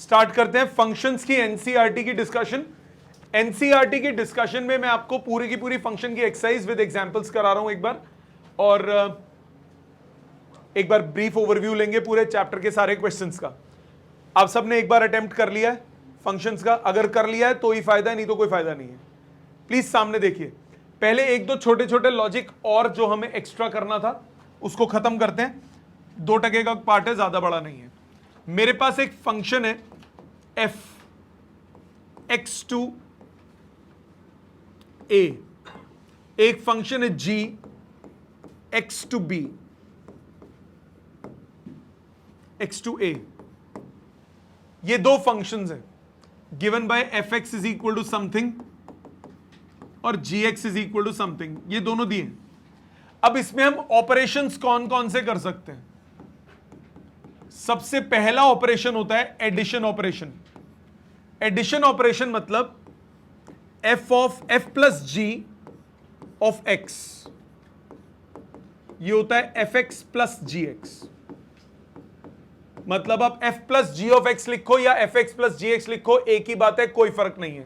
Start करते हैं functions की एनसीईआरटी की डिस्कशन। एनसीईआरटी की डिस्कशन में मैं आपको पूरी की पूरी फंक्शन की एक्सरसाइज विद एग्जांपल्स करा रहा हूं एक बार, और एक बार ब्रीफ ओवरव्यू लेंगे पूरे चैप्टर के सारे क्वेश्चंस का। आप सबने एक बार अटेम्प्ट कर लिया है फंक्शंस का? अगर कर लिया है तो ही फायदा है, नहीं तो कोई फायदा नहीं है। प्लीज सामने देखिए। पहले एक दो छोटे छोटे लॉजिक और जो हमें एक्स्ट्रा करना था उसको खत्म करते हैं। 2% का पार्ट है, ज्यादा बड़ा नहीं है। मेरे पास एक फंक्शन है f x टू a, एक फंक्शन है g x to b, x to a। ये दो फंक्शंस हैं given by fx is equal to something और gx is equal to something, ये दोनों दिए। अब इसमें हम ऑपरेशंस कौन कौन से कर सकते हैं? सबसे पहला ऑपरेशन होता है एडिशन ऑपरेशन। एडिशन ऑपरेशन मतलब f plus g of x, ये होता है fx प्लस gx। मतलब आप f plus g of x लिखो या fx प्लस gx लिखो, एक ही बात है, कोई फर्क नहीं है।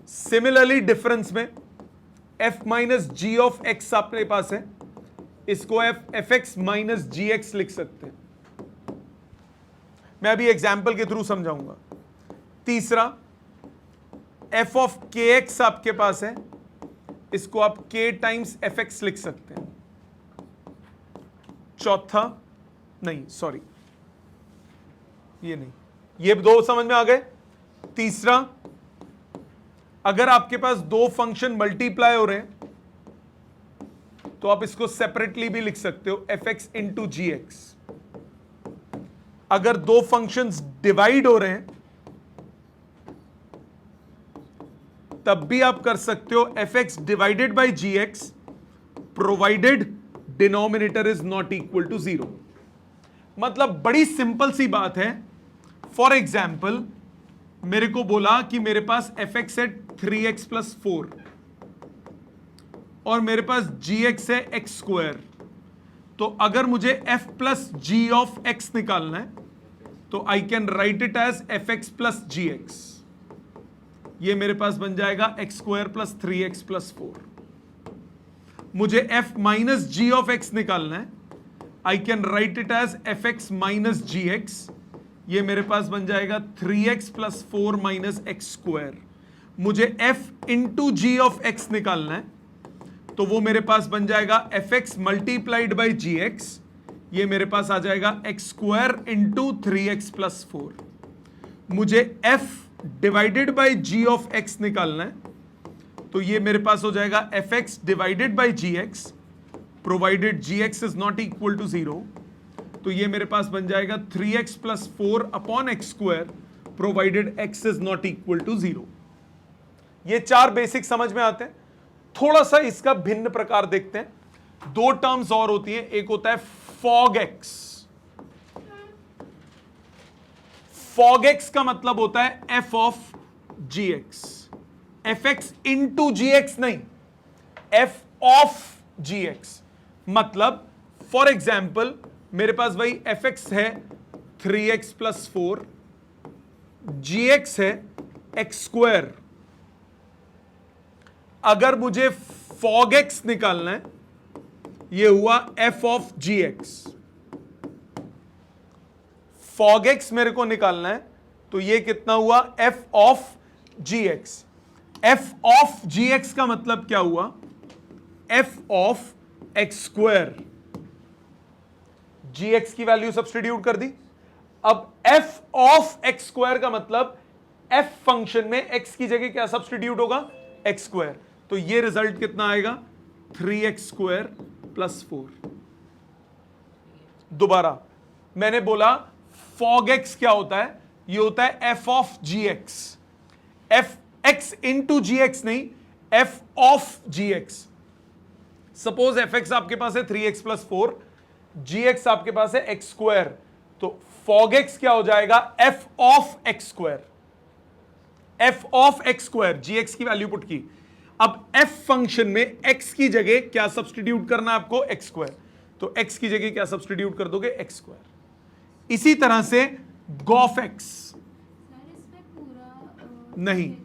सिमिलरली डिफरेंस में f minus g of x आपके पास है, इसको fx माइनस gx लिख सकते हैं। मैं अभी एग्जाम्पल के थ्रू समझाऊंगा। तीसरा f ऑफ kx आपके पास है, इसको आप k टाइम्स fx लिख सकते हैं। चौथा नहीं, सॉरी ये नहीं, ये दो समझ में आ गए। तीसरा, अगर आपके पास दो फंक्शन मल्टीप्लाई हो रहे हैं तो आप इसको सेपरेटली भी लिख सकते हो, fx इंटू जी एक्स। अगर दो फंक्शंस डिवाइड हो रहे हैं तब भी आप कर सकते हो fx divided by gx provided denominator is not equal to 0। मतलब बड़ी सिंपल सी बात है। फॉर एग्जाम्पल मेरे को बोला कि मेरे पास fx है 3x प्लस 4 और मेरे पास gx है x स्क्वायर। तो अगर मुझे f plus g of x निकालना है तो I can write it as fx plus gx। ये मेरे पास बन जाएगा x square plus 3x plus 4। मुझे f minus g of x निकालना है, I can write it as fx minus gx। ये मेरे पास बन जाएगा 3x plus 4 minus x square. मुझे f into g of x निकालना है तो वो मेरे पास बन जाएगा fx multiplied by g x. ये मेरे पास आ जाएगा x square into 3x plus 4। मुझे f divided by g of x निकालना है तो ये मेरे पास हो जाएगा fx divided by g x provided gx is not equal to 0। तो ये मेरे पास बन जाएगा 3x plus 4 upon x square provided x is not equal to 0। ये चार बेसिक समझ में आते हैं। थोड़ा सा इसका भिन्न प्रकार देखते हैं। दो टर्म्स और होती हैं, एक होता है fog x। fog x का मतलब होता है f of gx, fx into gx नहीं, f ऑफ gx। मतलब फॉर एग्जाम्पल मेरे पास भाई fx है 3x प्लस 4, gx है x स्क्वायर। अगर मुझे fog x निकालना है, ये हुआ f of gx। fog x मेरे को निकालना है तो ये कितना हुआ, f of gx। f of gx का मतलब क्या हुआ, f of x square. gx की वैल्यू सब्स्टिट्यूट कर दी। अब f ऑफ x स्क्वायर का मतलब f फंक्शन में x की जगह क्या सब्स्टिट्यूट होगा, x स्क्वायर। तो ये रिजल्ट कितना आएगा, 3x स्क्वायर प्लस 4। दोबारा मैंने बोला fog x क्या होता है, ये होता है f of gx। f x into gx नहीं, f of gx। Suppose fx आपके पास है 3x प्लस 4, gx आपके पास है x स्क्वायर। तो fog x क्या हो जाएगा, f of x square. f of x square, gx की वैल्यू पुट की। अब f फंक्शन में x की जगह क्या सब्स्टिट्यूट करना है आपको, x स्क्वायर। तो x की जगह क्या सब्स्टिट्यूट कर दोगे, x स्क्वायर। इसी तरह से गॉफ x, नहीं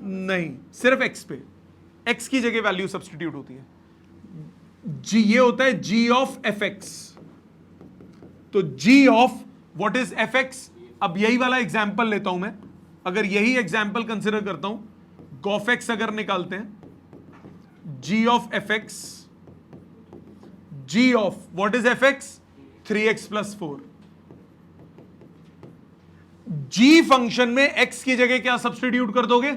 नहीं, सिर्फ x पे, x की जगह वैल्यू सब्सटीट्यूट होती है। जी ये होता है g ऑफ fx। तो g of what is fx? अब यही वाला एग्जाम्पल लेता हूं मैं, अगर यही एग्जाम्पल कंसिडर करता हूं, gofx अगर निकालते हैं, g of fx, g of what is fx? 3x plus 4। g function में x की जगह क्या सब्सटीट्यूट कर दोगे?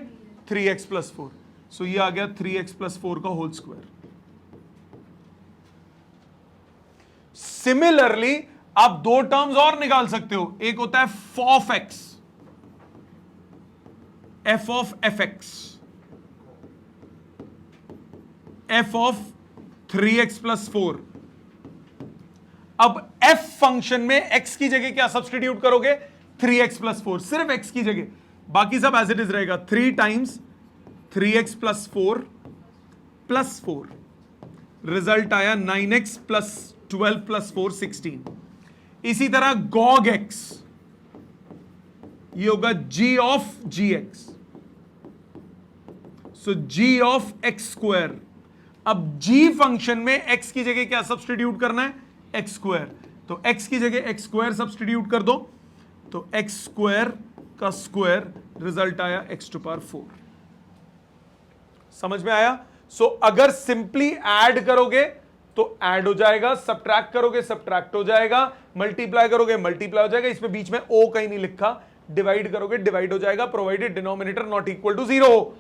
3x plus 4। सो ये आ गया 3x प्लस 4 का होल स्क्वायर। सिमिलरली आप दो टर्म्स और निकाल सकते हो, एक होता है f of x, f of fx, f of 3x plus 4। अब f फंक्शन में x की जगह क्या सब्सटीट्यूट करोगे? 3x प्लस 4, सिर्फ x की जगह, बाकी सब एज इट इज रहेगा। 3 times 3x plus 4 plus 4, result आया 9x प्लस 12 प्लस 4 16। इसी तरह gog x, ये होगा g of gx, so g of x square. अब g फंक्शन में x की जगह क्या सब्सटीट्यूट करना है? x square. तो x की जगह x स्क्वायर सब्सटीट्यूट कर दो, तो x स्क्वायर का स्क्वायर, रिजल्ट आया x टू पावर 4। समझ में आया? सो अगर सिंपली ऐड करोगे तो ऐड हो जाएगा, सब्ट्रैक्ट करोगे सब्ट्रैक्ट हो जाएगा, मल्टीप्लाई करोगे मल्टीप्लाई हो जाएगा, इसमें बीच में ओ कहीं नहीं लिखा, डिवाइड करोगे डिवाइड हो जाएगा, provided denominator not equal to 0 हो।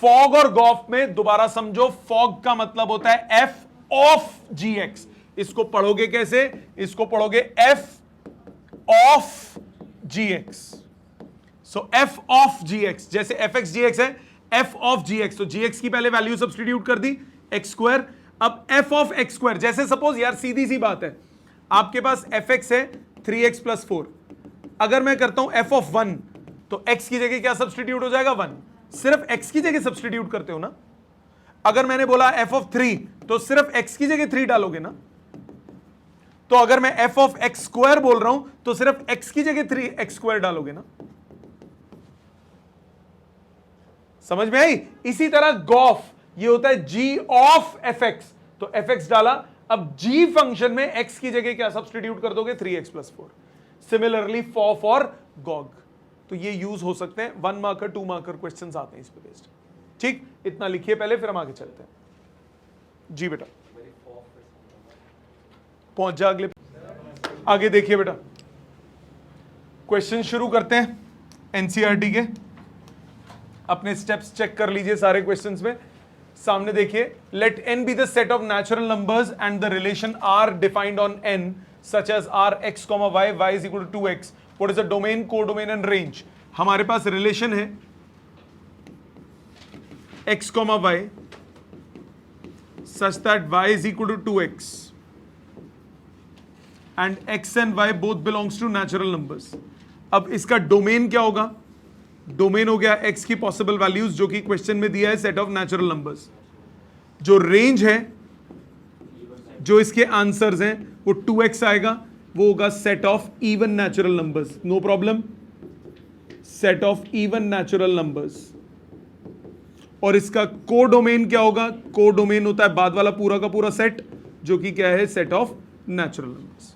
फॉग और गॉफ में दोबारा समझो, फॉग का मतलब होता है f ऑफ gx। इसको पढ़ोगे कैसे? इसको पढ़ोगे f of gx। So f of gx, जैसे fx gx है, f ऑफ gx, तो gx की पहले वैल्यू सब्सटीट्यूट कर दी, x स्क्वायर। अब f ऑफ x स्क्वायर, जैसे सपोज यार सीधी सी बात है, आपके पास fx है 3x प्लस 4, अगर मैं करता हूं f ऑफ 1, तो x की जगह क्या सब्सटीट्यूट हो जाएगा? 1। सिर्फ x की जगह सब्सटीट्यूट करते हो ना। अगर मैंने बोला f ऑफ 3, तो सिर्फ x की जगह 3 डालोगे ना। तो अगर मैं f ऑफ x स्क्वायर बोल रहा हूं, तो सिर्फ x की जगह 3x स्क्वायर डालोगे ना। समझ में आई? इसी तरह गॉफ, ये होता है g ऑफ fx, तो fx डाला, अब g फंक्शन में x की जगह क्या सब्सटीट्यूट कर दोगे? 3x plus 4। Similarly for Gogh, तो ये यूज हो सकते हैं, 1 मार्कर 2 मार्कर क्वेश्चंस आते हैं इस पे बेस्ड। ठीक, इतना लिखिए पहले, फिर हम आगे चलते हैं। जी बेटा पहुंच जा अगले, आगे देखिए बेटा, क्वेश्चन शुरू करते हैं एनसीईआरटी के। अपने स्टेप्स चेक कर लीजिए सारे क्वेश्चंस में। सामने देखिए, let n be the set of natural numbers and the relation r defined on n such as r x, y, y is equal to 2x. What is the domain, codomain and range? हमारे पास relation है x, y such that y is equal to 2x and x and y both belongs to natural numbers. अब इसका domain क्या होगा? Domain हो गया x की possible values, जो कि क्वेश्चन में दिया है सेट ऑफ नेचुरल नंबर्स। जो रेंज है, जो इसके आंसर्स हैं, वो 2x आएगा, वो होगा set of even natural numbers. No problem, set of even natural numbers. और इसका कोडोमेन क्या होगा? कोडोमेन होता है बाद वाला पूरा का पूरा सेट, जो कि क्या है? Set of natural numbers.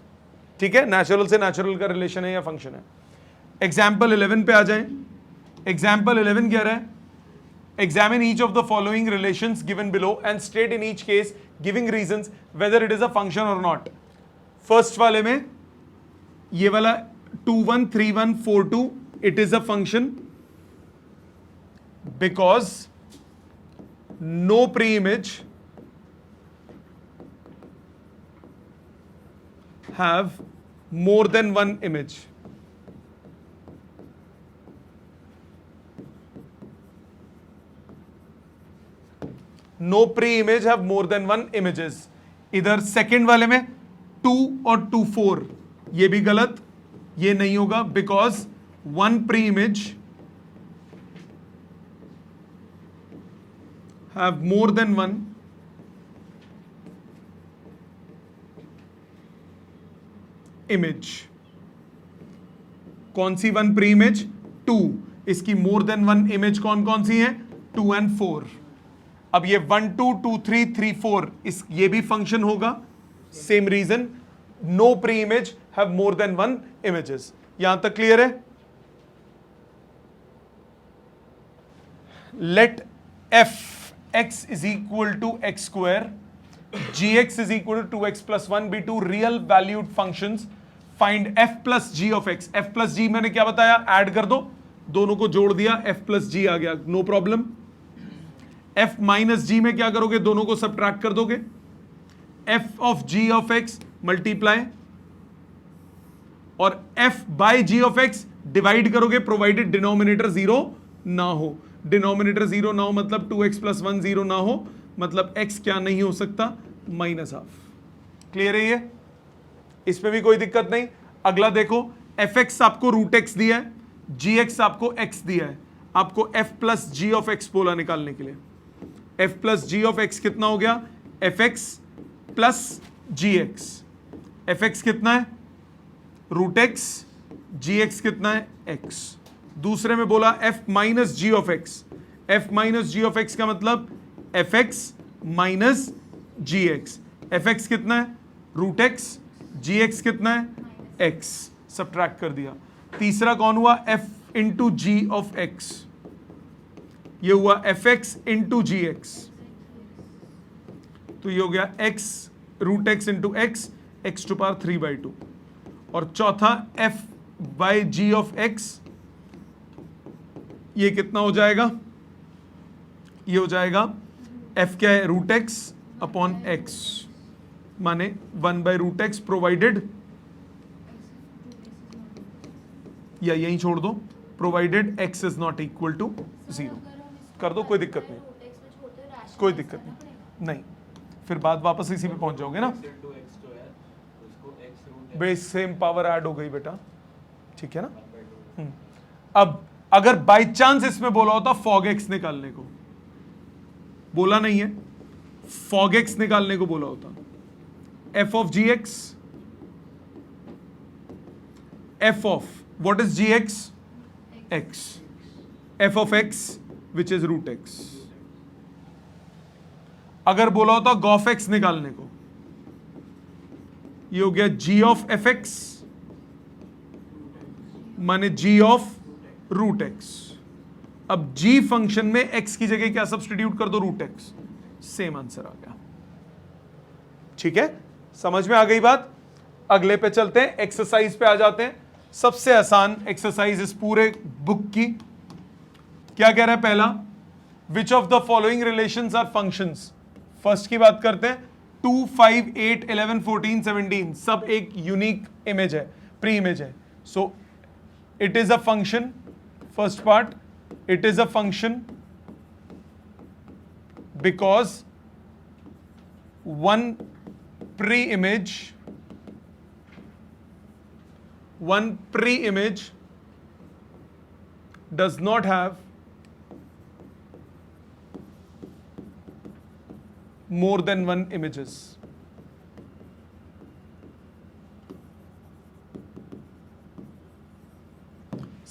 ठीक है, नेचुरल से नेचुरल का रिलेशन है या फंक्शन है। एग्जाम्पल 11 पे आ जाएं। एग्जाम्पल 11 कह रहा है, examine each of the following relations given below and state in each case giving reasons whether it is a function और नॉट। फर्स्ट वाले में ये वाला 2 1 3 1 4 2, it is a function because no preimage have more than one image. No preimage have more than one images. इधर second वाले में 2 और 2 4, ये भी गलत, ये नहीं होगा, because one preimage have more than one image. कौन सी वन प्री इमेज? 2। इसकी मोर देन वन इमेज कौन कौन सी है? 2 and 4। अब ये 1 2 2 3 3 4 इस ये भी फंक्शन होगा। Same reason, no preimage have more than one images. यहां तक क्लियर है? Let f x is equal to x square, gx is equal to 2x plus 1 be two real valued functions, find f plus g of x। f plus g मैंने क्या बताया? Add कर दो, दोनों को जोड़ दिया, f plus g आ गया, no problem. f minus g में क्या करोगे? दोनों को सब्ट्रैक्ट कर दोगे, f of g of x multiply और f by g of x divide करोगे, प्रोवाइडेड डिनोमिनेटर जीरो ना हो। डिनोमिनेटर जीरो ना हो मतलब 2x plus 1 जीरो ना हो, मतलब x क्या नहीं हो सकता? Minus half. क्लियर है ये? इसमें भी कोई दिक्कत नहीं। अगला देखो, fx आपको रूट एक्स दिया है, gx आपको x दिया है, आपको f plus g of x बोला निकालने के लिए। f plus g of x कितना हो गया? fx plus gx। fx कितना है? Root x. gx कितना है? x। दूसरे में बोला f minus g of x। f minus g of x का मतलब fx माइनस gx। fx कितना है? Root x. gx कितना है? x। सब्ट्रैक्ट कर दिया। तीसरा कौन हुआ? f into g of x, ये हुआ fx इंटू gx, तो ये हो गया x root x into x, x to power 3/2। और चौथा f by g of x, ये कितना हो जाएगा? ये हो जाएगा f क्या है? रूट एक्स अपॉन एक्स, माने 1/√x प्रोवाइडेड, या यहीं छोड़ दो, provided x is not equal to 0। कर दो, कोई दिक्कत नहीं, कोई दिक्कत नहीं, फिर बात वापस इसी पे पहुंच जाओगे ना। बेस सेम पावर ऐड हो गई बेटा, ठीक है ना। अब अगर बाई चांस इसमें बोला होता फॉग एक्स निकालने को, बोला नहीं है, फॉग एक्स निकालने को बोला होता, f of g x, f of what is g x? x, f of x which is root x. अगर बोला होता गॉफ एक्स निकालने को, ये हो गया g ऑफ एफ एक्स माने g ऑफ रूट एक्स। अब g फंक्शन में x की जगह क्या सब्स्टिट्यूट कर दो? Root x. सेम आंसर आ गया, ठीक है, समझ में आ गई बात। अगले पे चलते हैं, एक्सरसाइज पे आ जाते हैं। सबसे आसान एक्सरसाइज इस पूरे बुक की। क्या कह रहा है पहला? Which of the following relations are functions. First की बात करते हैं, 2 5 8 11 14 17 सब एक यूनिक इमेज है, प्री इमेज है। So it is a function, first part, it is a function because one pre-image does not have more than one images.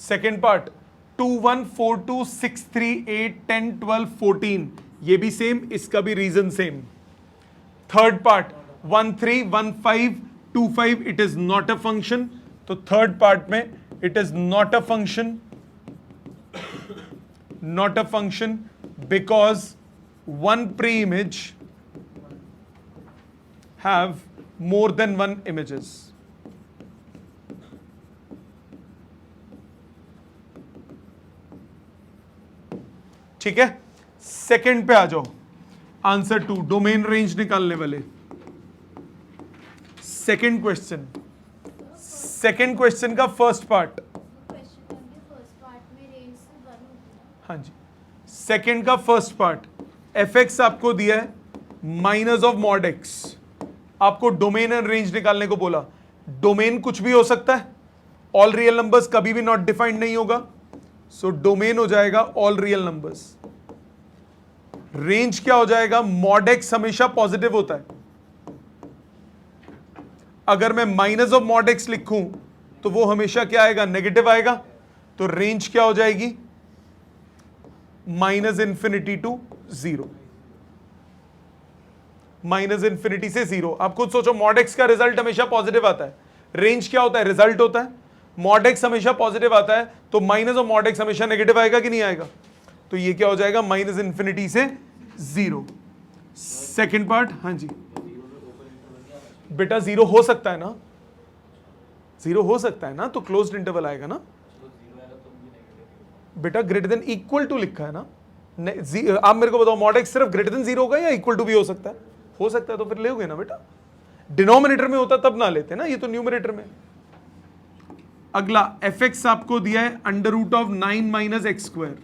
Second part, 2 1 4 2 6 3 8 10 12 14 ये भी सेम, इसका भी reason same. Third part 1 3 1 5 2 5 it is not a function, तो third part में it is not a function, not a function because one preimage have more than one images. ठीक है, second पे आ जाओ। आंसर 2, डोमेन रेंज निकालने वाले। Second question का first part, हाँ जी, सेकंड का फर्स्ट पार्ट, एफ एक्स आपको दिया है माइनस ऑफ मॉड एक्स, आपको डोमेन एंड रेंज निकालने को बोला। डोमेन कुछ भी हो सकता है, ऑल रियल नंबर्स कभी भी नॉट डिफाइंड नहीं होगा, सो डोमेन हो जाएगा ऑल रियल नंबर्स। रेंज क्या हो जाएगा? मॉड एक्स हमेशा पॉजिटिव होता है, अगर मैं माइनस ऑफ मॉड एक्स लिखूं तो वो हमेशा क्या आएगा? नेगेटिव आएगा, तो रेंज क्या हो जाएगी? Minus infinity to zero, minus infinity से जीरो। आप खुद सोचो, मॉड एक्स का रिजल्ट हमेशा पॉजिटिव आता है, रेंज क्या होता है, रिजल्ट होता है। मॉड एक्स हमेशा पॉजिटिव आता है, तो माइनस और मॉड एक्स हमेशा नेगेटिव आएगा कि नहीं आएगा? तो ये क्या हो जाएगा, माइनस इंफिनिटी से जीरो। सेकेंड पार्ट, हाँ जी बेटा, जीरो हो सकता है ना, जीरो हो सकता है ना, तो क्लोज्ड इंटरवल आएगा ना बेटा। ग्रेटर देन इक्वल टू लिखा है ना। आप मेरे को बताओ, मॉड एक्स सिर्फ ग्रेटर देन जीरो होगा या इक्वल टू भी हो सकता है? हो सकता है, तो फिर लेओगे ना बेटा। डिनोमिनेटर में होता तब ना लेते ना, ये तो न्यूमरेटर में। अगला एफ एक्स आपको दिया है under root of 9 minus x square.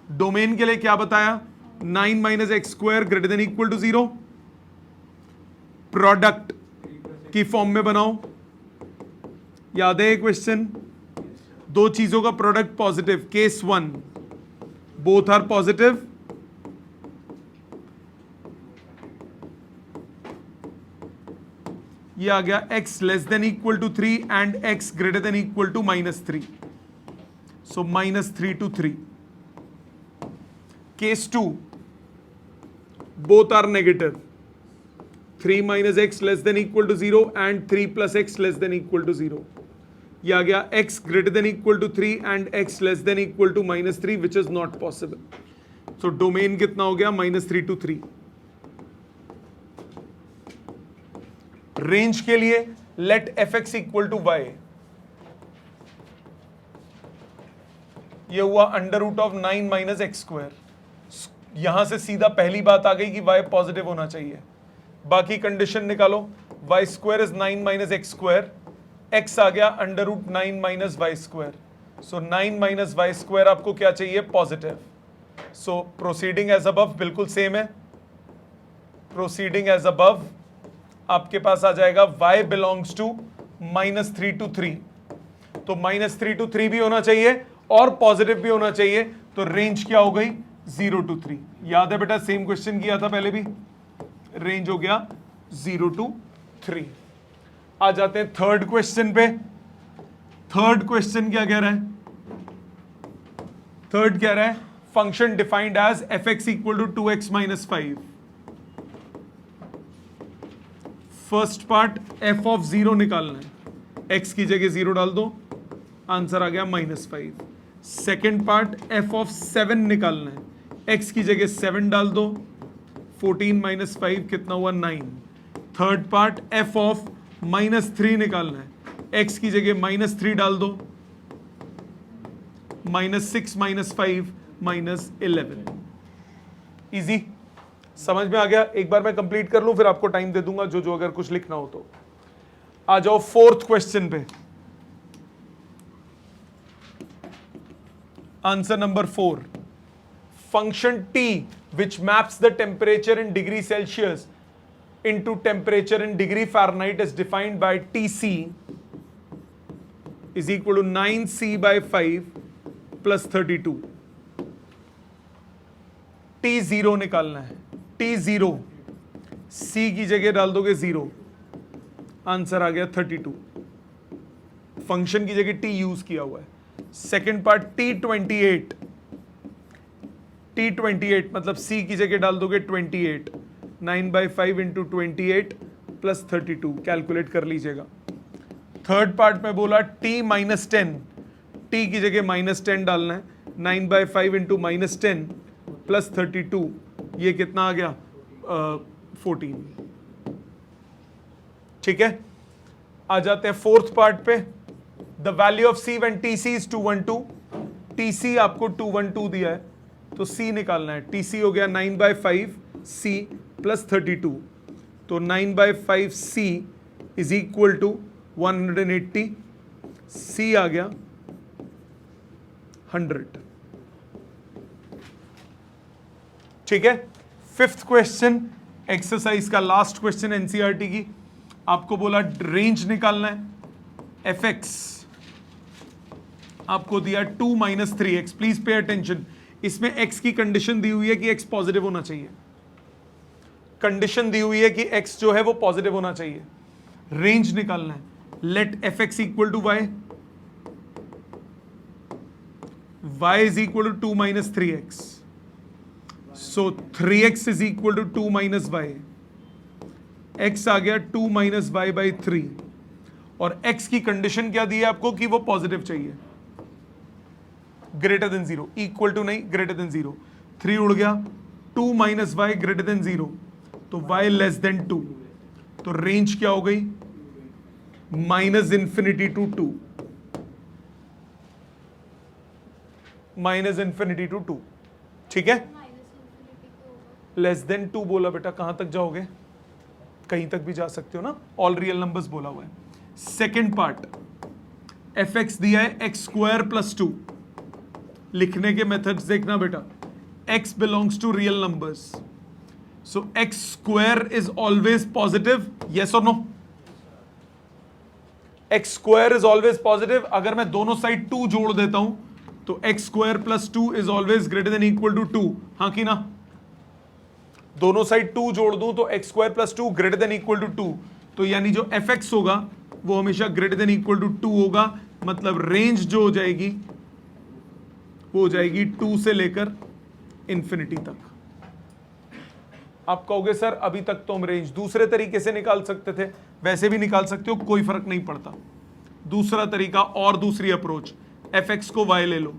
Domain के लिए क्या बताया, 9 minus x square greater than equal to zero. Product की फॉर्म में बनाओ, याद है क्वेश्चन, दो चीजों का product positive, case 1 both are positive, ये आ गया x less than equal to 3 and x greater than equal to -3, so -3 to 3। Case 2 both are negative, 3 minus x less than equal to 0 and 3 plus x less than equal to 0। ये आ गया x greater than equal to 3 and x less than equal to -3 which is not possible. So domain कितना हो गया, -3 to 3। Range के लिए let f x equal to y, ये हुआ under root of 9 minus x square. यहां से सीधा पहली बात आ गई कि y पॉजिटिव होना चाहिए। बाकी कंडीशन निकालो, y square is 9 minus x square, x आ गया under root 9 minus y square. So 9 minus y square आपको क्या चाहिए, positive. So proceeding as above बिल्कुल सेम है, प्रोसीडिंग एज अबव आपके पास आ जाएगा y बिलोंग्स टू -3 to 3, तो -3 to 3 भी होना चाहिए और पॉजिटिव भी होना चाहिए, तो रेंज क्या हो गई, 0 to 3। याद है बेटा, सेम क्वेश्चन किया था पहले भी, रेंज हो गया 0 to 3। आ जाते हैं थर्ड क्वेश्चन पे। थर्ड क्वेश्चन क्या कह रहा है, थर्ड कह रहा है function defined as f x equal to 2x minus 5। First part f of 0 निकालना है, x की जगह 0 डाल दो, आंसर आ गया -5। सेकेंड पार्ट f ऑफ 7 निकालना है, x की जगह 7 डाल दो, 14 माइनस 5 कितना हुआ, 9। थर्ड पार्ट f ऑफ -3 निकालना है, x की जगह -3 डाल दो, -6 माइनस 5 -11। इजी, समझ में आ गया? एक बार मैं कंप्लीट कर लूं, फिर आपको टाइम दे दूंगा जो अगर कुछ लिखना हो तो। आ जाओ फोर्थ क्वेश्चन पे। Answer number 4, function t which maps the temperature in degree Celsius into temperature in degree Fahrenheit is defined by Tc is equal to 9c by 5 plus 32। T0 निकालना है, T0 C की जगह डाल दोगे 0, answer आ गया 32। Function की जगह T यूज किया हुआ है। सेकेंड पार्ट T28, T28 मतलब C की जगह डाल दोगे 28, 9 by 5 इंटू 28 प्लस 32, कैलकुलेट कर लीजिएगा। थर्ड पार्ट में बोला T-10, T की जगह -10 डालना है, 9 by 5 इंटू -10 प्लस 32, ये कितना आ गया, 14। ठीक है, आ जाते हैं फोर्थ पार्ट पे। The value of C when TC is 212, TC आपको 212 दिया है, तो C निकालना है। TC हो गया 9 by 5 C प्लस 32, तो 9 by 5 C is equal to 180, C आ गया 100। ठीक है, फिफ्थ क्वेश्चन, एक्सरसाइज का लास्ट क्वेश्चन एनसीईआरटी की। आपको बोला रेंज निकालना है, एफ एक्स आपको दिया 2 minus 3x। Please pay attention, इसमें x की कंडीशन दी हुई है कि x पॉजिटिव होना चाहिए, कंडीशन दी हुई है कि x जो है वो पॉजिटिव होना चाहिए। रेंज निकालना है, let f x equal to y, y is equal to 2 minus 3x. So 3x is equal to 2 minus y. x आ गया 2 minus y by 3 और x की कंडीशन क्या दी है आपको कि वो पॉजिटिव चाहिए, ग्रेटर देन 0, इक्वल टू नहीं, ग्रेटर देन 0. 3 उड़ गया, 2 माइनस वाई ग्रेटर देन 0, तो y लेस देन 2. तो रेंज क्या हो गई, minus infinity to 2, minus infinity to 2. ठीक है, लेस देन 2 बोला बेटा, कहां तक जाओगे, कहीं तक भी जा सकते हो ना, ऑल रियल नंबर्स बोला हुआ है. सेकेंड पार्ट, एफ एक्स दिया है एक्स स्क्वायर प्लस 2. लिखने के मेथड्स देखना बेटा, x belongs to real numbers, so x square is always positive, yes or no? x square is always positive. अगर मैं दोनों साइड 2 जोड़ देता हूं तो x square plus 2 is always greater than equal to 2, हाँ कि ना, दोनों साइड 2 जोड़ दूं तो x square plus 2 greater than equal to 2, तो यानी जो fx होगा वो हमेशा greater than equal to 2 होगा. मतलब रेंज जो हो जाएगी वो हो जाएगी 2 से लेकर इंफिनिटी तक. आप कहोगे सर अभी तक तो हम रेंज दूसरे तरीके से निकाल सकते थे, वैसे भी निकाल सकते हो, कोई फर्क नहीं पड़ता. दूसरा तरीका और दूसरी अप्रोच, एफ एक्स को वाई ले लो,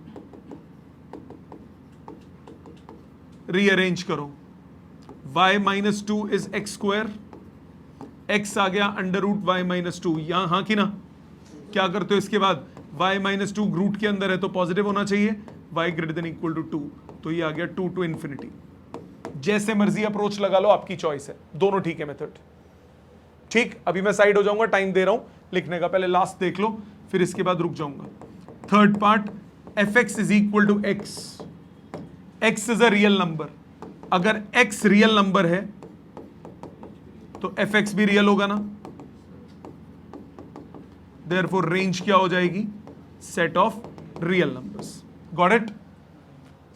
रीअरेंज करो, y minus 2 is x square, x आ गया अंडर रूट वाई माइनस 2, यहां हाँ कि ना. क्या करते हो इसके बाद, y माइनस 2 रूट के अंदर है तो पॉजिटिव होना चाहिए, y greater than equal to 2, तो ये आ गया 2 टू इंफिनिटी. जैसे मर्जी अप्रोच लगा लो, आपकी चॉइस है, दोनों ठीक है मेथड. ठीक, अभी मैं साइड हो जाऊंगा, टाइम दे रहा हूं लिखने का, पहले लास्ट देख लो फिर इसके बाद रुक जाऊंगा. Third part, f x is equal to x. X is a real number, अगर एक्स रियल नंबर है तो एफ एक्स भी रियल होगा ना, देयरफॉर रेंज क्या हो जाएगी, set of real numbers. Got it,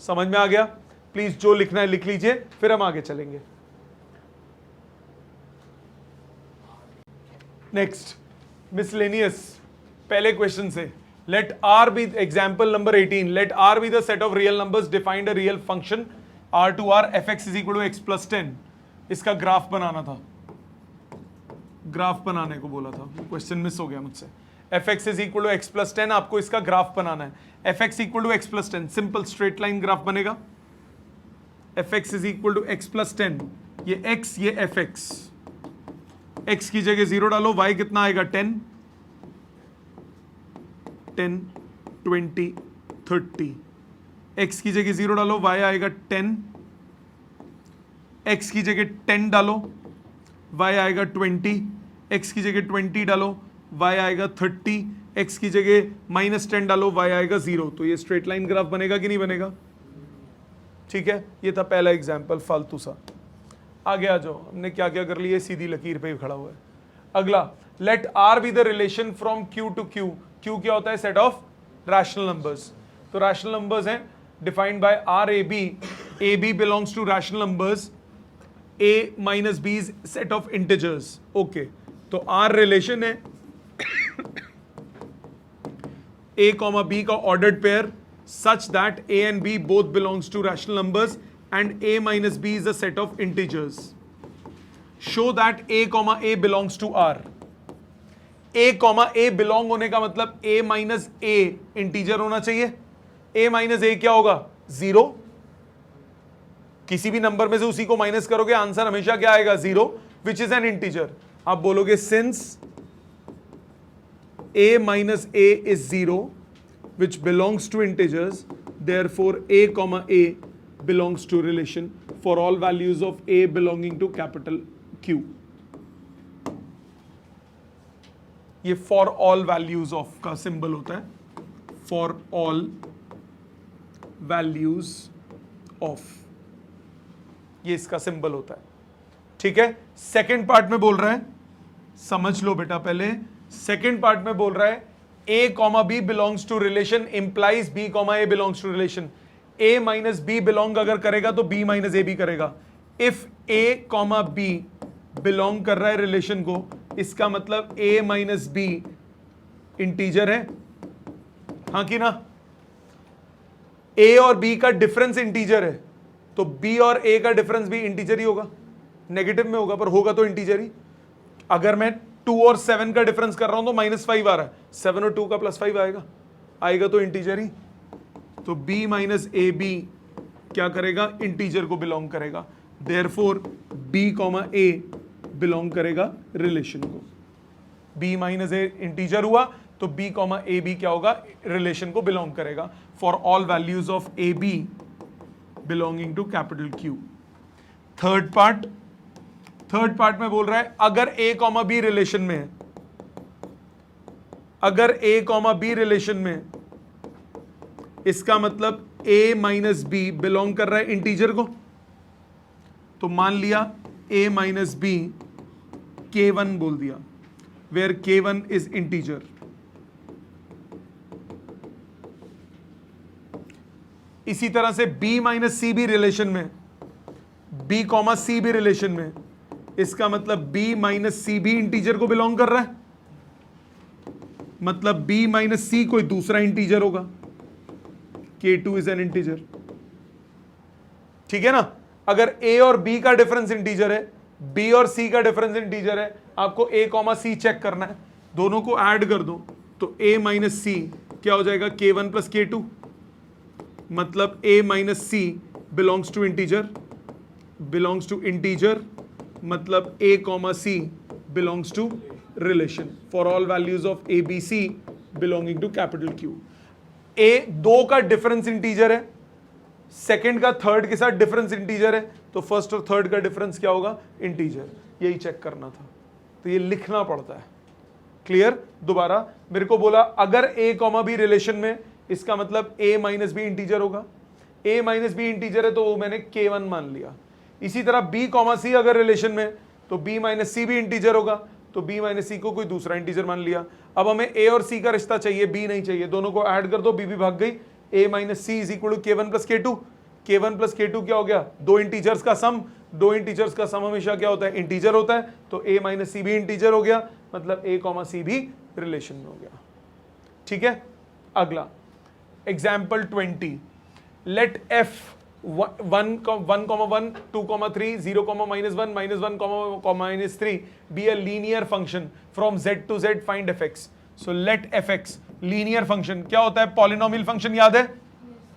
समझ में आ गया. प्लीज जो लिखना है लिख लीजिए, फिर हम आगे चलेंगे. नेक्स्ट, मिसलेनियस, पहले क्वेश्चन से, let R be example number 18, let R be the set of real numbers defined a real function R to R f x is equal to x plus 10. इसका ग्राफ बनाना था, graph बनाने को बोला था, question miss हो गया मुझसे. F x is equal to x plus 10, आपको इसका ग्राफ बनाना है. F x equal to x plus 10, simple straight line graph बनेगा. F x is equal to x plus 10, ये x ये एफ एक्स, x की जगह 0 डालो, y कितना आएगा 10, 10, 20, 30. x की जगह 0 डालो, y आएगा 10, x की जगह 10 डालो, y आएगा 20, x की जगह 20 डालो, y आएगा 30, x की जगह माइनस 10 डालो, y आएगा 0. तो ये स्ट्रेट लाइन ग्राफ बनेगा कि नहीं बनेगा. ठीक है, ये था पहला एग्जाम्पल फालतू सा. आगे आ जाओ, हमने क्या क्या कर लिया, सीधी लकीर पे ही खड़ा हुआ है. अगला, let R be the relation from Q to Q. Q क्या होता है, सेट ऑफ रैशनल नंबर्स. तो रैशनल नंबर्स हैं defined by R a b belongs to rational numbers, a minus b is set of integers. Okay, तो R relation है a comma b का ordered pair such that a and b both belongs to rational numbers and a minus b is a set of integers. Show that a comma a belongs to R. a comma a belong होने का मतलब a minus a integer होना चाहिए. a minus a क्या होगा, 0. किसी भी number में से उसी को माइनस करोगे, आंसर हमेशा क्या आएगा, 0, विच इज एन इंटीजर. आप बोलोगे since a minus a is 0 which belongs to integers, therefore a comma a belongs to relation for all values of a belonging to capital Q. ये for all values of का symbol होता है, for all values of, ये इसका symbol होता है. ठीक है, सेकेंड पार्ट में बोल रहा है, समझ लो बेटा पहले. सेकेंड पार्ट में बोल रहा है a comma b belongs to relation implies b comma a belongs to relation. a minus b belong अगर करेगा तो b माइनस a भी करेगा. If a comma b belong कर रहा है रिलेशन को, इसका मतलब a माइनस b इंटीजर है, हाँ कि ना. ए और बी का डिफरेंस इंटीजर है, तो बी और ए का डिफरेंस भी इंटीजर ही होगा, नेगेटिव में होगा पर होगा तो इंटीजर ही। अगर मैं 2 और 7 का डिफरेंस कर रहा हूं तो -5 आ रहा है, 7 और 2 का +5 आएगा तो इंटीजर ही। तो b माइनस ए बी क्या करेगा, इंटीजर को बिलोंग करेगा, देयरफॉर b कॉमा ए बिलोंग करेगा रिलेशन को। b माइनस ए इंटीजर हुआ तो b कॉमा ए बी क्या होगा, रिलेशन को बिलोंग करेगा for all values of a b belonging to capital Q। Third part में बोल रहा है अगर a कॉमा बी रिलेशन में है, अगर a कॉमा बी रिलेशन में है, इसका मतलब a माइनस बी बिलोंग कर रहा है इंटीजर को। तो मान लिया a माइनस बी K1 बोल दिया, वेयर K1 इज इंटीजर। इसी तरह से b माइनस सी भी रिलेशन में, b कॉमा सी भी रिलेशन में, इसका मतलब b माइनस सी भी इंटीजर को बिलोंग कर रहा है, मतलब b माइनस सी कोई दूसरा इंटीजर होगा, K2 इज एन इंटीजर। ठीक है ना। अगर a और b का डिफरेंस इंटीजर है, b और c का डिफरेंस इंटीजर है, आपको a कॉमा सी चेक करना है, दोनों को ऐड कर दो तो a माइनस सी क्या हो जाएगा, K1 प्लस K2, मतलब a minus c belongs to integer, मतलब a comma c belongs to relation for all values of a b c belonging to capital Q। a 2 का डिफरेंस इंटीजर है, second का third के साथ difference integer है, तो first और third का डिफरेंस क्या होगा, इंटीजर। यही चेक करना था, तो ये लिखना पड़ता है। क्लियर। दोबारा मेरे को बोला अगर a कॉमा बी रिलेशन में, इसका मतलब a माइनस बी इंटीजर होगा, a माइनस बी इंटीजर है तो वो मैंने K1 मान लिया। इसी तरह b कॉमा सी अगर रिलेशन में तो b माइनस सी भी इंटीजर होगा, तो b माइनस सी को कोई दूसरा इंटीजर मान लिया। अब हमें a और c का रिश्ता चाहिए, b नहीं चाहिए, दोनों को ऐड कर दो, b भी भाग गई, a minus c is equal to K1 plus K2। K1 plus K2 क्या हो गया, दो इंटीजर्स का सम, दो इंटीजर्स का सम हमेशा क्या होता है, इंटीजर होता है, तो a माइनस सी भी इंटीजर हो गया, मतलब a कॉमा सी भी रिलेशन में हो गया। ठीक है। अगला example 20, late f 1, 2, 3, 0, -1, -1, -3 be a linear function from z to z, find fx। so let fx linear function क्या होता है, पॉलिनोमियल फंक्शन याद है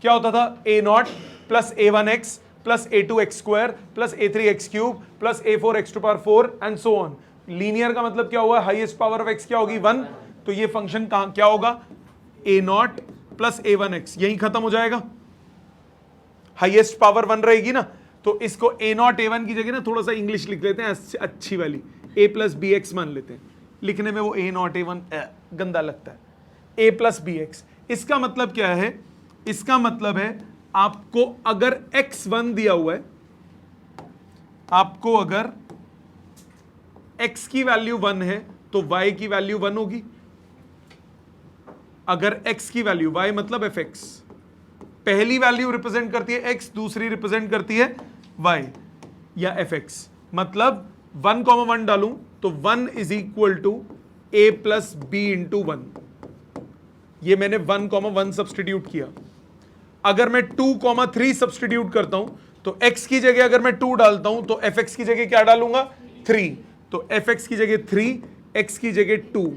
क्या होता था, a0 plus a1x plus a2x square plus a3x cube plus a4x to power 4 and so on. Linear का मतलब क्या हुआ, हाईएस्ट पावर ऑफ x क्या होगी 1, तो ये फंक्शन कहां क्या होगा, a0 प्लस a1x, यही खत्म हो जाएगा, हाईएस्ट पावर 1 रहेगी ना। तो इसको a0 a1 की जगह ना थोड़ा सा इंग्लिश लिख लेते हैं अच्छी वाली, a प्लस बी एक्स मान लेते हैं, लिखने में वो a0 a1 गंदा लगता है, a प्लस बी एक्स। इसका मतलब क्या है, इसका मतलब है आपको अगर x1 दिया हुआ है, आपको अगर x की वैल्यू 1 है तो y की वैल्यू 1 होगी। अगर x की वैल्यू, y मतलब fx, पहली वैल्यू रिप्रेजेंट करती है x, दूसरी रिप्रेजेंट करती है y या fx, मतलब 1,1 डालूं तो 1 is equal to a plus b into 1, ये मैंने 1,1 सब्सटीट्यूट किया। अगर मैं 2,3 सब्सटीट्यूट करता हूं तो x की जगह अगर मैं 2 डालता हूं तो fx की जगह क्या डालूंगा 3, तो fx की जगह 3, x की जगह 2,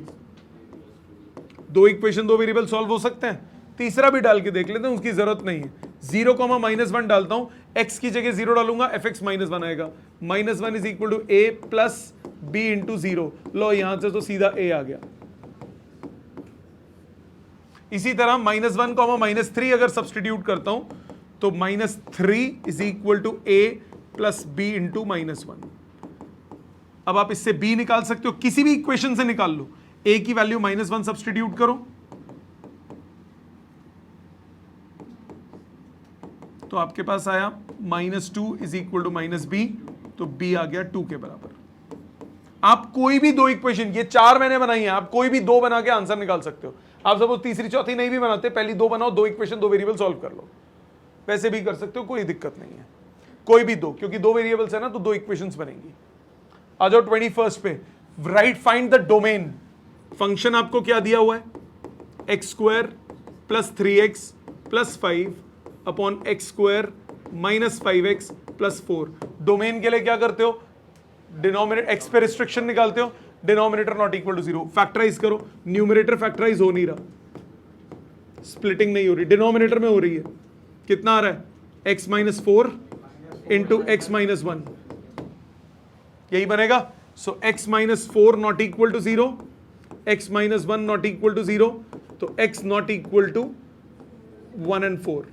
दो इक्वेशन दो वेरिएबल सॉल्व हो सकते हैं। तीसरा भी डाल के देख लेते हैं, उसकी जरूरत नहीं है। 0, -1 डालता हूं, x की जगह 0 डालूंगा, fx -1 आएगा, -1 is equal to a plus b into 0, लो यहां से तो सीधा a आ गया। इसी तरह -1, -3 अगर सब्सटीट्यूट करता हूं तो -3 is equal to a plus b into -1। अब आप इससे b निकाल सकते हो, किसी भी इक्वेशन से निकाल लो, a की वैल्यू -1 सब्सटीट्यूट करो तो आपके पास आया -2 इज इक्वल टू -b, तो b आ गया 2 के बराबर। आप कोई भी दो इक्वेशन, ये 4 मैंने बनाई है, आप कोई भी दो बना के आंसर निकाल सकते हो। आप सपोज तीसरी चौथी नहीं भी बनाते, पहली दो बनाओ, दो इक्वेशन दो वेरिएबल सॉल्व कर लो, वैसे भी कर सकते हो, कोई दिक्कत नहीं है, कोई भी दो, क्योंकि दो वेरिएबल्स है ना तो दो इक्वेशंस बनेंगी। आ जाओ 21 पे, right find the domain. Function आपको क्या दिया हुआ है, x² plus 3x plus 5 upon x square minus 5x plus 4। Domain के लिए क्या करते हो, डिनोमिनेटर एक्स पे रिस्ट्रिक्शन निकालते हो, denominator not equal to 0, factorise करो, न्यूमरेटर फैक्टराइज हो नहीं रहा, स्प्लिटिंग नहीं हो रही, डिनोमिनेटर में हो रही है। कितना आ रहा है, x minus 4 into x minus 1, यही बनेगा। So x minus 4 not equal to 0, x minus 1 not equal to 0, तो x not equal to 1 and 4।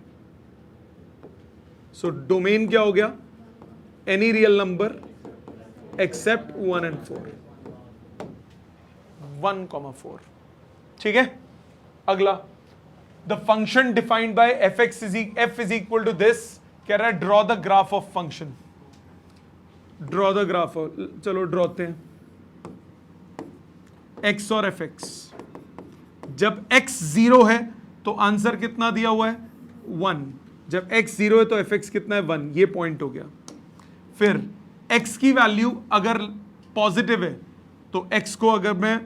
So domain क्या हो गया, any real number except 1 and 4, 1,4। ठीक है, अगला, the function defined by f is equal to this, कह रहा है draw the graph of function, draw the graph, चलो ड्रॉते हैं, एक्स और एफ एक्स। जब एक्स 0 है तो आंसर कितना दिया हुआ है, 1, जब एक्स 0 है तो एफ एक्स कितना है, 1, ये पॉइंट हो गया। फिर x की वैल्यू अगर पॉजिटिव है तो x को अगर मैं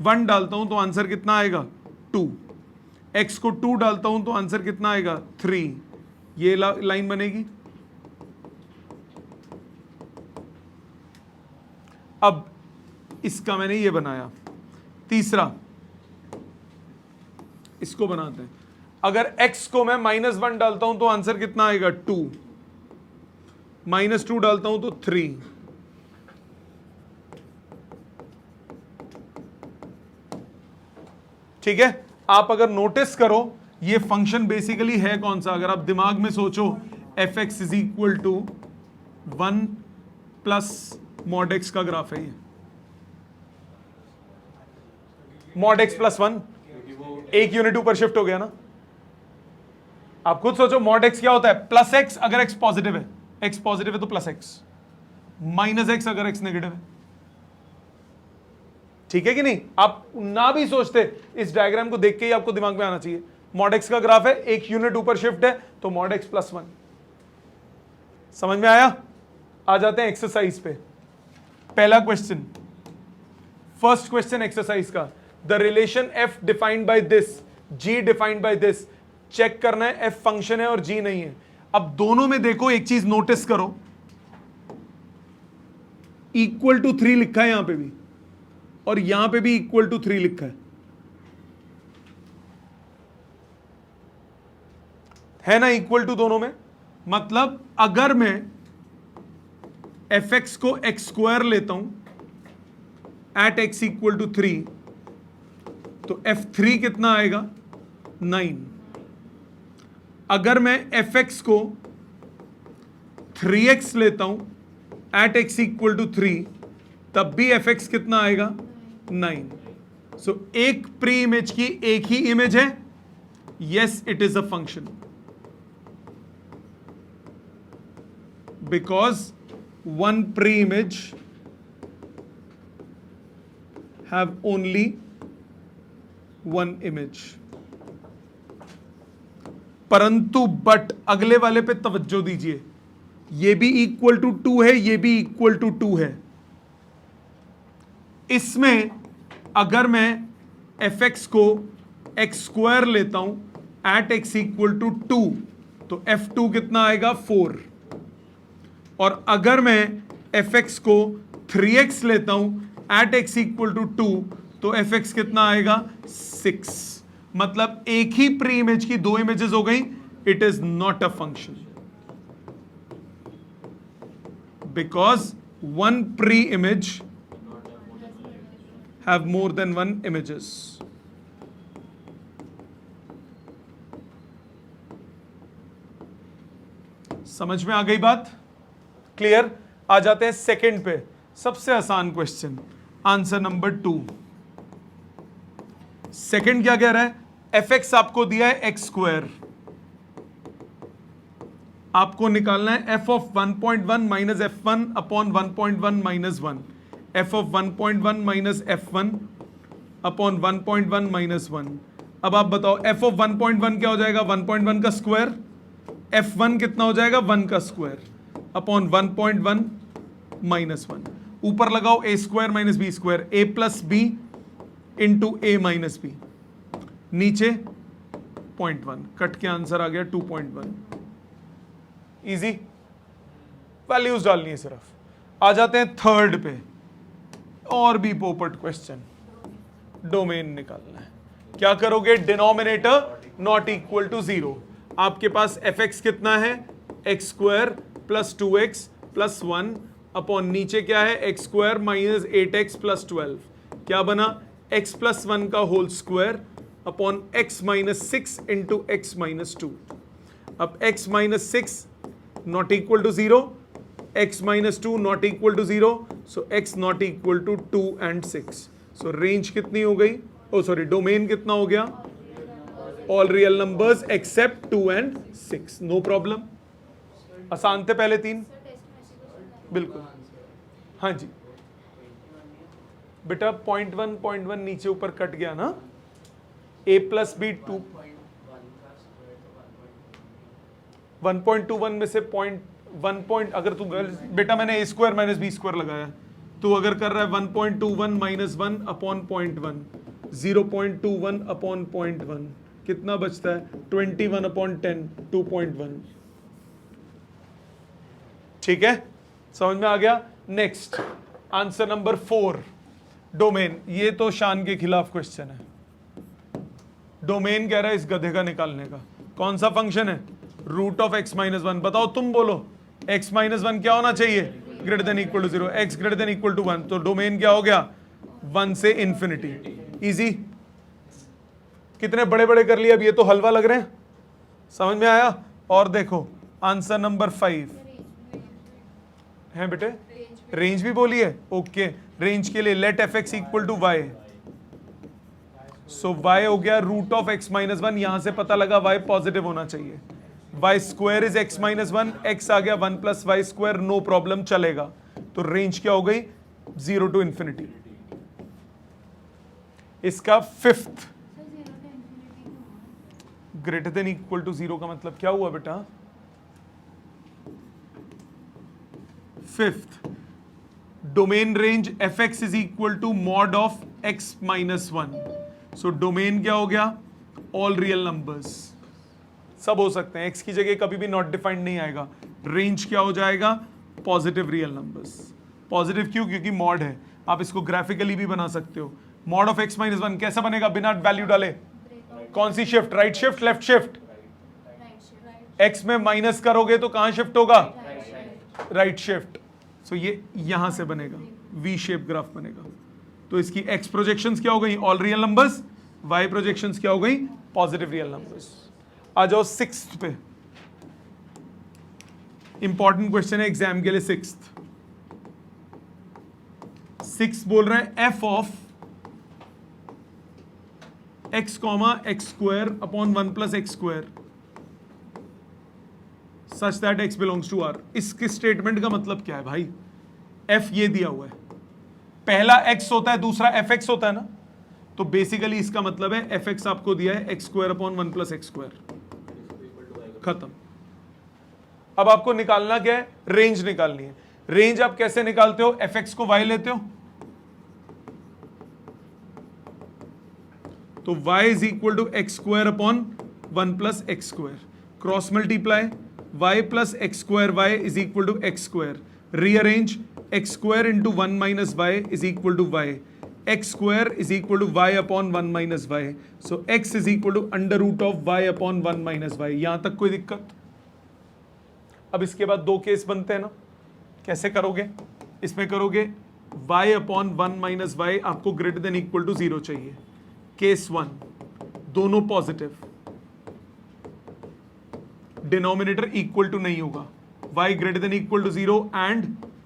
1 डालता हूं तो आंसर कितना आएगा, 2, x को 2 डालता हूं तो आंसर कितना आएगा, 3, ये लाइन बनेगी। अब इसका मैंने ये बनाया, तीसरा इसको बनाते हैं, अगर x को मैं -1 डालता हूं तो आंसर कितना आएगा, 2, -2 डालता हूं तो 3, ठीक है। आप अगर नोटिस करो ये फंक्शन बेसिकली है कौन सा, अगर आप दिमाग में सोचो, f x is equal to 1 plus mod x का ग्राफ है ये, मॉड एक्स प्लस 1, एक यूनिट ऊपर शिफ्ट हो गया ना। आप खुद सोचो मॉड एक्स क्या होता है, प्लस एक्स अगर एक्स पॉजिटिव है, एक्स पॉजिटिव है तो प्लस एक्स, माइनस एक्स अगर एक्स नेगेटिव है, ठीक है कि नहीं। आप ना भी सोचते, इस डायग्राम को देख के ही आपको दिमाग में आना चाहिए, मॉड एक्स का ग्राफ है, एक यूनिट ऊपर शिफ्ट है तो मॉड एक्स प्लस 1। समझ में आया। आ जाते हैं एक्सरसाइज पे, पहला क्वेश्चन, फर्स्ट क्वेश्चन एक्सरसाइज का, the relation f defined by this, g defined by this, check करना है एफ फंक्शन है और जी नहीं है। अब दोनों में देखो एक चीज नोटिस करो, इक्वल टू 3 लिखा है यहां पे भी, और यहां पे भी इक्वल टू 3 लिखा है ना, इक्वल टू दोनों में। मतलब अगर मैं एफ एक्स को एक्स स्क्वायर लेता हूं एट एक्स इक्वल टू 3, तो f3 कितना आएगा, 9। अगर मैं एफ एक्स को 3x लेता हूं एट एक्स इक्वल टू 3, तब भी एफ एक्स कितना आएगा, 9। सो एक प्री इमेज की एक ही इमेज है, yes it is a function, because one preimage have only one image. परंतु बट अगले वाले पे तवज्जो दीजिए, ये भी इक्वल टू 2 है, ये भी इक्वल टू 2 है। इसमें अगर मैं एफ एक्स को एक्स स्क्वायर लेता हूं एट एक्स इक्वल टू 2, तो f2 कितना आएगा, 4। और अगर मैं एफ एक्स को 3x लेता हूं एट एक्स इक्वल टू 2, तो एफ एक्स कितना आएगा, 6। मतलब एक ही प्री इमेज की 2 इमेजेस हो गई, it is not a function, because one preimage have more than one images. समझ में आ गई बात, क्लियर। आ जाते हैं सेकंड पे, सबसे आसान क्वेश्चन, आंसर नंबर 2। सेकंड क्या कह रहा है, एफ एक्स आपको दिया है एक्स स्क्वायर, आपको निकालना है F of 1.1 minus f1 upon 1.1 minus 1, F of 1.1 minus f1 upon 1.1 minus 1। अब आप बताओ एफ ऑफ 1.1 क्या हो जाएगा, 1.1 का स्क्वायर, f1 कितना हो जाएगा, 1 का स्क्वायर अपॉन 1.1 माइनस 1। ऊपर लगाओ a square minus b square, a plus b into a minus b, नीचे 2.1, कट के आंसर आ गया 2.1। इजी, वैल्यूज डालनी है सिर्फ। आ जाते हैं थर्ड पे, और भी पोपट क्वेश्चन। डोमेन निकालना है, क्या करोगे? Denominator not equal to 0। आपके पास एफ एक्स कितना है? X square plus 2x plus 1 upon नीचे क्या है? X square minus 8x plus 12। क्या बना? x प्लस 1 का whole square upon x minus 6 into x minus 2। अब x minus 6 not equal to 0, x minus 2 not equal to 0, so x not equal to 2 and 6। So range कितनी हो गई? Oh sorry, domain कितना हो गया? All real numbers except 2 and 6। No problem, आसान थे पहले तीन। बिल्कुल, हाँ जी बेटा। 0.1 नीचे ऊपर कट गया ना। a प्लस बी 2, 1.21 में से 0.1 अगर तू बेटा, मैंने a square minus b square लगाया, तो अगर कर रहा है 1.21 माइनस 1 अपॉन 0.1, 0.21 अपॉन 0.1, कितना बचता है? 21 अपॉन 10, 2.1। ठीक है, समझ में आ गया। Next answer number 4, domain. ये तो शान के खिलाफ क्वेश्चन है। डोमेन कह रहा है इस गधे का निकालने का। कौन सा फंक्शन है? Root of x minus 1। बताओ, तुम बोलो x माइनस 1 क्या होना चाहिए? Greater than equal to 0, x greater than equal to 1। तो डोमेन क्या हो गया? 1 से इंफिनिटी। इजी, कितने बड़े बड़े कर लिए। अब ये तो हलवा लग रहे हैं, समझ में आया। और देखो आंसर नंबर 5 है बेटे, रेंज भी बोली है। ओके, रेंज के लिए let f x equal to y. So y हो गया रूट ऑफ एक्स माइनस 1। यहां से पता लगा वाई पॉजिटिव होना चाहिए। Y square is x minus 1, x आ गया 1 plus y square, no problem, चलेगा। तो रेंज क्या हो गई? 0 टू इंफिनिटी। इसका fifth, greater than equal to 0 का मतलब क्या हुआ बेटा? Fifth, domain range f x is equal to mod of x minus 1। So domain क्या हो गया? ऑल रियल नंबर्स, सब हो सकते हैं। एक्स की जगह कभी भी नॉट डिफाइंड नहीं आएगा। रेंज क्या हो जाएगा? Positive real numbers. पॉजिटिव क्यों? क्योंकि मॉड है। आप इसको ग्राफिकली भी बना सकते हो। मॉड ऑफ एक्स माइनस 1 कैसा बनेगा बिना वैल्यू डाले? कौन सी shift? Right shift, left shift? X में माइनस करोगे तो कहां शिफ्ट होगा? Right shift. सो ये यहां से बनेगा, वी शेप ग्राफ बनेगा। तो इसकी एक्स प्रोजेक्शंस क्या हो गई? All real numbers. Y projections क्या हो गई? Positive real numbers. आ जाओ सिक्स्थ पे, इंपॉर्टेंट क्वेश्चन है एग्जाम के लिए। सिक्स बोल रहे हैं f of x comma x square upon 1 plus x square such that x belongs to R. इसके स्टेटमेंट का मतलब क्या है भाई? एफ ये दिया हुआ है, पहला एक्स होता है, दूसरा एफ एक्स होता है ना। तो बेसिकली इसका मतलब है एफ एक्स आपको दिया है x square upon 1 plus x square, खत्म। अब आपको निकालना क्या है? रेंज निकालनी है। रेंज आप कैसे निकालते हो? एफ एक्स को वाई लेते हो, तो y is equal to x square upon 1 plus x square, cross multiply y plus x square y is equal to x square, rearrange x square into 1 minus y is equal to y, x square is equal to y upon 1 minus y. So x is equal to under root of y upon 1 minus y. यहां तक कोई दिक्कत? अब इसके बाद दो case बनते हैं ना, कैसे करोगे? इसमें करोगे y अपॉन 1 माइनस वाई आपको ग्रेटर देन इक्वल टू 0 चाहिए। केस 1, दोनों पॉजिटिव, डिनोमिनेटर इक्वल टू नहीं होगा, y greater than equal to 0 and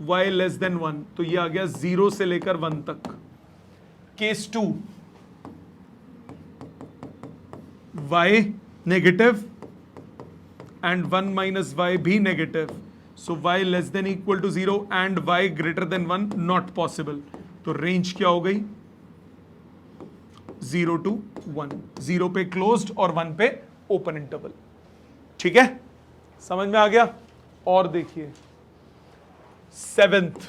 y less than 1। तो ये आ गया 0 से लेकर 1 तक। Case 2, y negative and 1 minus y भी negative, so y less than equal to 0 and y greater than 1 not possible. तो रेंज क्या हो गई? 0 to 1, 0 पे क्लोज्ड और 1 पे ओपन इंटरवल। ठीक है, समझ में आ गया। और देखिए सेवेंथ,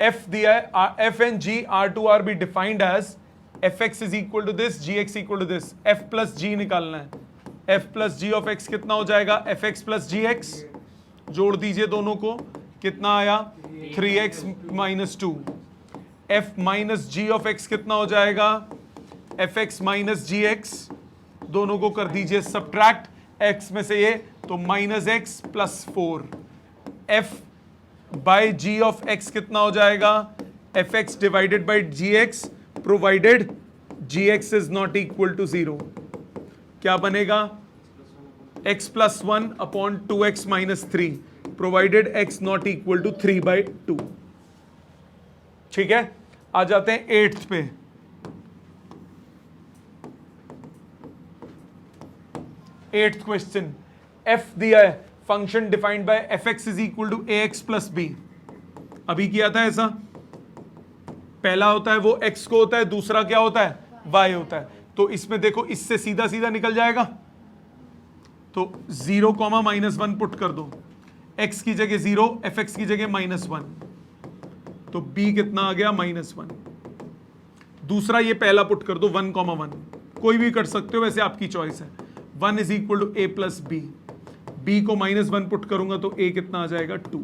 एफ दिया है, f and g R to R be defined as f x is equal to this, g x equal to this, f plus g निकालना है। F plus g of x कितना हो जाएगा, f x plus g x, जोड़ दीजिए दोनों को, कितना आया 3x minus 2। F minus g of x कितना हो जाएगा, f x minus g x, दोनों को कर दीजिए सब्ट्रैक्ट, x में से ये तो minus x plus 4। F by g of x कितना हो जाएगा, f x divided by g x, provided g x is not equal to 0, क्या बनेगा, x plus 1 upon 2x minus 3, provided x not equal to 3/2। ठीक है, आ जाते हैं 8th पे। 8th क्वेश्चन, f दिया है, function defined by f x is equal to a x plus b. अभी किया था ऐसा, पहला होता है वो x को होता है, दूसरा क्या होता है, y होता है। तो इसमें देखो, इससे सीधा सीधा निकल जाएगा, तो 0 कॉमा माइनस 1 पुट कर दो, x की जगह 0, एफ एक्स की जगह माइनस 1, तो b कितना आ गया, माइनस 1। दूसरा ये पहला पुट कर दो 1 कॉमा 1, कोई भी कर सकते हो, वैसे आपकी चॉइस है। 1 is equal to a plus b, b को माइनस 1 पुट करूंगा तो a कितना आ जाएगा 2,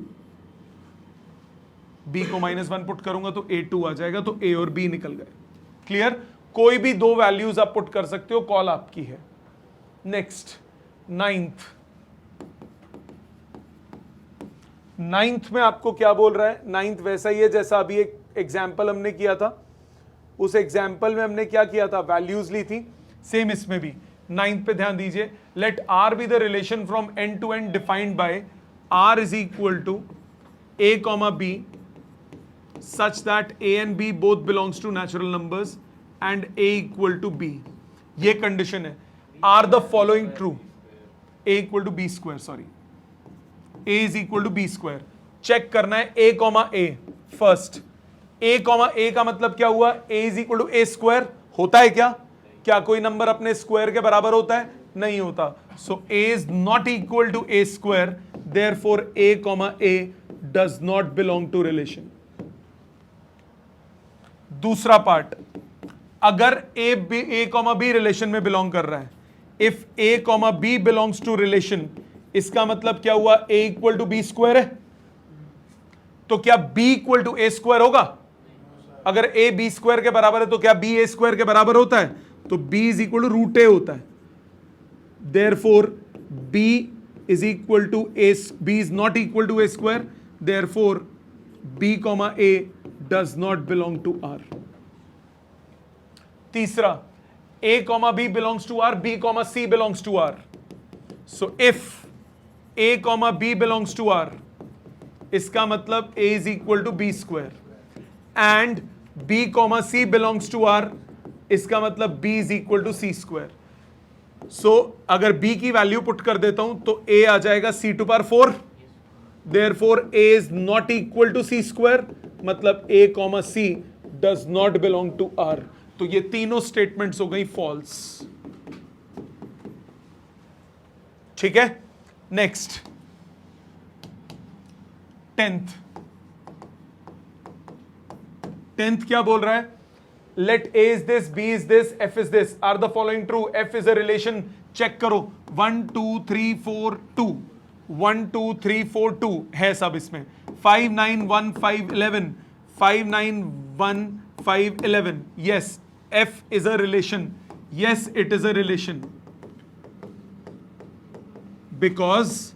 b को माइनस 1 पुट करूंगा तो a 2 आ जाएगा, तो a और b निकल गए। क्लियर, कोई भी दो वैल्यूज आप पुट कर सकते हो, कॉल आपकी है। नेक्स्ट 9th में आपको क्या बोल रहा है, 9th वैसा ही है जैसा अभी एक एग्जाम्पल हमने किया था, उस एग्जाम्पल में हमने क्या किया था, वैल्यूज ली थी, सेम इसमें भी 9th पे ध्यान दीजिए। Let R be the relation from N to N defined by R is equal to a comma b such that a and b both belongs to natural numbers and a equal to b। ये condition है, are the following true, a equal to b square, sorry, a is equal to b square। Check करना है a comma a first, a comma a का मतलब क्या हुआ, a is equal to a square होता है क्या, क्या कोई नंबर अपने स्क्वायर के बराबर होता है, नहीं होता, so a is not equal to a square, therefore a comma a does not belong to relation। दूसरा पार्ट, अगर a comma b रिलेशन में बिलोंग कर रहा है, if a comma b belongs to relation, इसका मतलब क्या हुआ, a equal to b square है, तो क्या b equal to a square होगा, अगर a b स्क्वायर के बराबर है तो क्या b a स्क्वायर के बराबर होता है, तो b is equal to root a होता है, therefore b is equal to a, b is not equal to a square, therefore b comma a does not belong to R। तीसरा, a comma b belongs to R, b comma c belongs to R, so if a comma b belongs to R, इसका मतलब a is equal to b square, and b comma c belongs to R, इसका मतलब b is equal to c square। सो अगर b की value put कर देता हूं तो a आ जाएगा c to power 4, therefore a is not equal to c square, मतलब a comma c does not belong to R। तो ये तीनों स्टेटमेंट्स हो गई फॉल्स। ठीक है, नेक्स्ट 10th क्या बोल रहा है, let a is this, b is this, f is this, are the following true, f is a relation, check करो 1 2 3 4 2, 1 2 3 4 2 है सब इसमें, 5 9 1 5 11, 5 9 1 5 11, yes f is a relation, yes it is a relation, because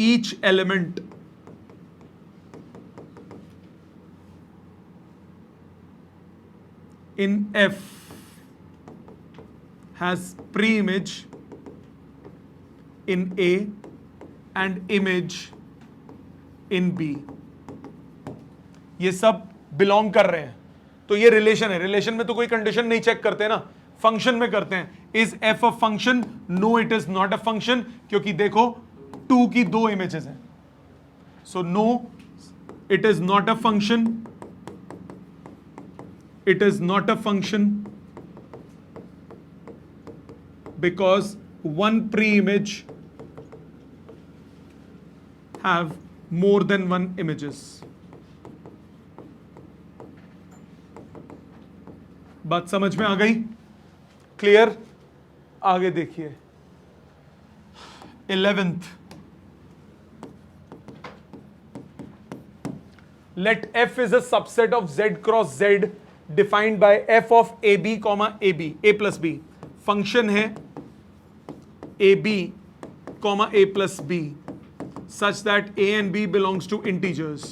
each element in F has pre-image in A and image in B। ये सब belong कर रहे हैं, तो ये रिलेशन है। रिलेशन में तो कोई कंडीशन नहीं चेक करते ना, फंक्शन में करते हैं। Is f a function, no it is not a function, क्योंकि देखो 2 की 2 इमेजेस हैं, so no it is not a function, it is not a function because one pre-image have more than one images। बात समझ में आ गई? Clear? आगे देखिए 11th, let f is a subset of z cross z defined by f of ab comma ab, a plus b. Function है ab comma a plus b such that a and b belongs to integers.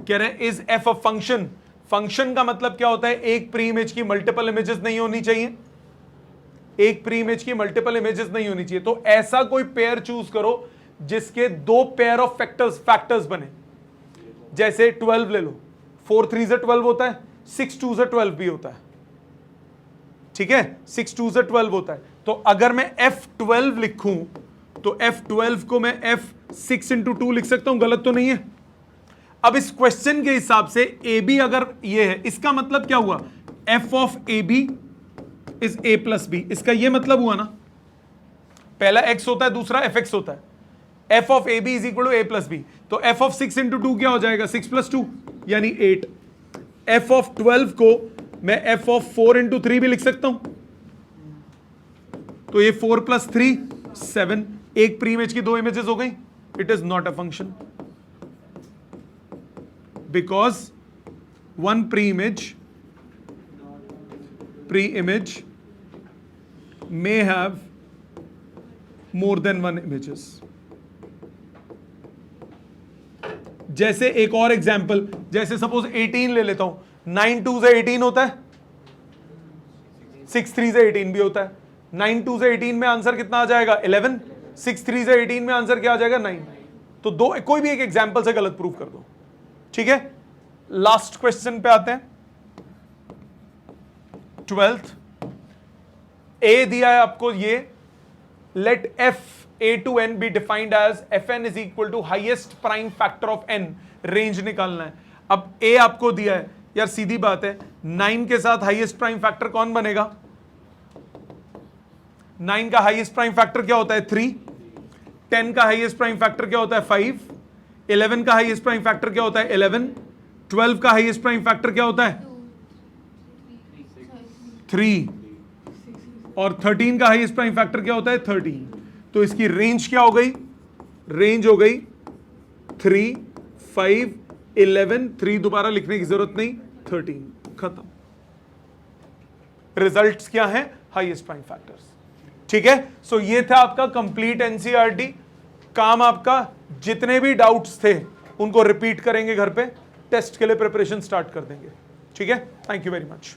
कह रहे is f a function. Function का मतलब क्या होता है? एक pre image की मल्टीपल इमेजेस नहीं होनी चाहिए, एक प्री इमेज की मल्टीपल इमेजेस नहीं होनी चाहिए। तो ऐसा कोई पेयर चूज करो जिसके दो पेयर ऑफ फैक्टर्स बने। जैसे 12 ले लो, 4 3 से 12 होता है, 6 2 से 12 भी होता है, ठीक है, 6 2 से 12 होता है। तो अगर मैं F12 लिखूं तो F12 को मैं F6 इंटू 2 लिख सकता हूं, गलत तो नहीं है? अब इस क्वेश्चन के हिसाब से AB अगर ये है, इसका मतलब क्या हुआ? F of AB is A plus B। इसका ये मतलब हुआ ना, पहला X होता है, दूसरा FX होता है। F of AB is equal to A plus B। तो F ऑफ 6 इंटू 2 क्या हो जाएगा? 6 प्लस 2 यानी 8। F ऑफ 12 को मैं F ऑफ 4 इंटू 3 भी लिख सकता हूं, तो ये 4 प्लस 3 7। एक प्री इमेज की दो इमेजेस हो गई। It is not a function because one pre image may have more than one images. जैसे एक और एग्जाम्पल, जैसे सपोज 18 ले लेता हूं। 9 2 से 18 होता है, 6 3 से 18 भी होता है। 9 2 से 18 में आंसर कितना आ जाएगा? 11। 6 3 से 18 में आंसर क्या आ जाएगा? 9। तो दो कोई भी एक एग्जाम्पल से गलत प्रूफ कर दो, ठीक है। लास्ट क्वेश्चन पे आते हैं, 12th। ए दिया है आपको ये, let f a to n be defined as fn is equal to highest prime factor of n। Range निकालना है। अब a आपको दिया है, यार सीधी बात है, 9 के साथ हाईएस्ट प्राइम फैक्टर कौन बनेगा? 9 का हाईएस्ट प्राइम फैक्टर क्या होता है? 3। 10 का हाईएस्ट प्राइम फैक्टर क्या होता है? 5। 11 का हाईएस्ट प्राइम फैक्टर क्या होता है? 11। 12 का हाईएस्ट प्राइम फैक्टर क्या होता है? 3। और 13 का हाईएस्ट प्राइम फैक्टर क्या होता है? 13। तो इसकी रेंज क्या हो गई? रेंज हो गई 3 5 11। 3 दोबारा लिखने की जरूरत नहीं, 13। खत्म। रिजल्ट्स क्या है? हाईएस्ट प्राइम फैक्टर्स, ठीक है। सो ये था आपका कंप्लीट एनसीईआरटी। काम आपका, जितने भी डाउट्स थे उनको रिपीट करेंगे घर पे, टेस्ट के लिए प्रिपरेशन स्टार्ट कर देंगे, ठीक है। Thank you very much.